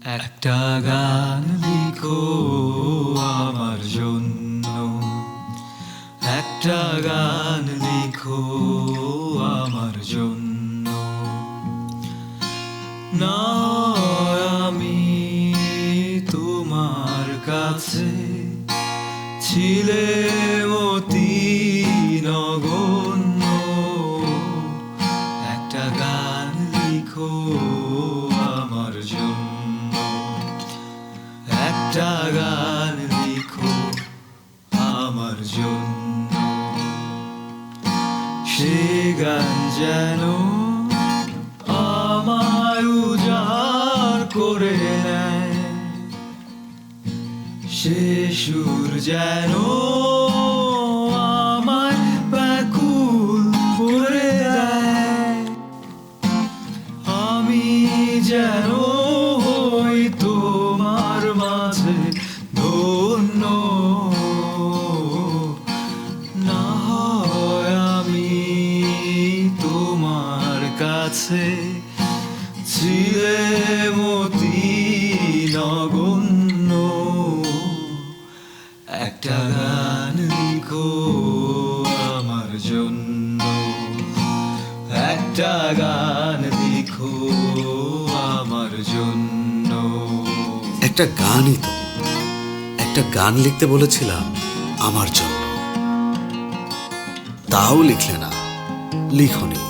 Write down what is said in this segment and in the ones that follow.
একটা গান লিখো আমার জন্য, একটা গান লিখো আমার জন্য। না আমি তোমার কাছে ছিলে অতি নগণ্য, একটা গান লিখো আমার জন্য, একটা গান লিখো আমার জন্য। সে গান যেন আমায় উজাড় করে নেয়, সে সুর যেন আমায় ব্যাকুল করে দেয়। আমি যেন হই তোমার মাঝে ধন্য, না হয় আমি তোমার কাছে ছিলে অতি নগণ্য। একটা গান লিখো আমার জন্য, একটা গান লিখো আমার জন্য। একটা গানই তো, একটা গান লিখতে বলেছিলাম আমার জন্য, তাও লিখলে না, লিখনি।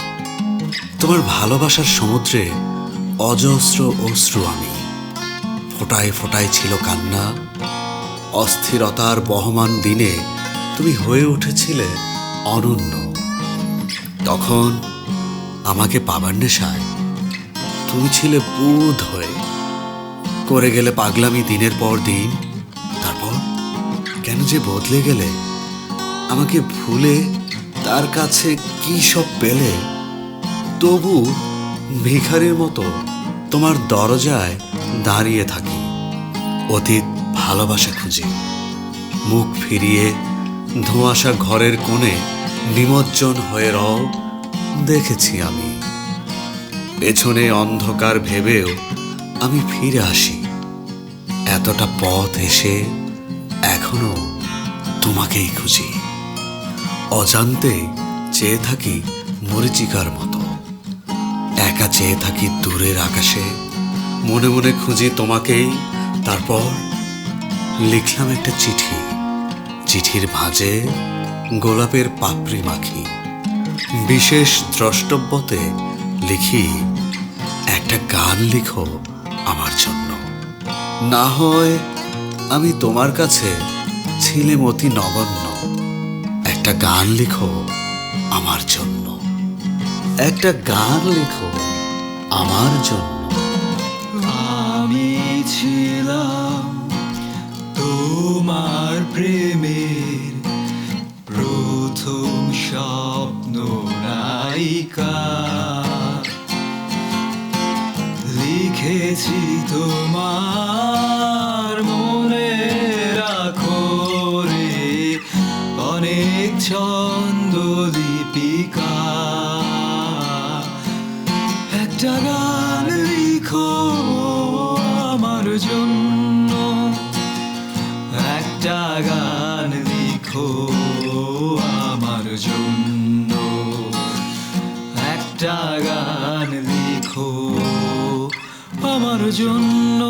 তোমার ভালোবাসার সমুদ্রে অজস্র অশ্রু আমি, ফোটায় ফোটায় ছিল কান্না। অস্থিরতার বহমান দিনে তুমি হয়ে উঠেছিলে অনন্য। তখন আমাকে পাবার নেশায় তুমি ছিলে বুঁদ হয়ে, করে গেলে পাগলামি দিনের পর দিন। তারপর কেন যে বদলে গেলে, আমাকে ভুলে তার কাছে কি সব পেলে। তবু ভিখারির মতো তোমার দরজায় দাঁড়িয়ে থাকি, অতীত ভালোবাসা খুঁজে। মুখ ফিরিয়ে ধোঁয়াশা ঘরের কোণে নিমজ্জন হয়ে রও দেখেছি আমি। পেছনে অন্ধকার ভেবেও আমি ফিরে আসি, এতটা পথ এসে এখনো তোমাকেই খুঁজি। অজান্তে চেয়ে থাকি মরীচিকার মতো, একা চেয়ে থাকি দূরের আকাশে। মনে মনে খুঁজি তোমাকেই, তারপর লিখলাম একটা চিঠি। চিঠির ভাঁজে গোলাপের পাপড়ি মাখি, বিশেষ দ্রষ্টব্যতে লিখি একটা গান লিখো আমার জন্য। না হয় আমি তোমার কাছে ছিলাম অতি নগণ্য, একটা গান লিখো আমার জন্য, একটা গান লিখো আমার জন্য। আমি ছিলাম তোমার প্রেমের প্রথম স্বপ্ন নায়িকা, লিখেছি তোমার মনে রাখো রে অনেক ছন্দ দীপিকা। একটা গান লিখো আমার জন্য, একটা গান লিখো আমার জন্য, একটা গান লিখো আমার জন্য।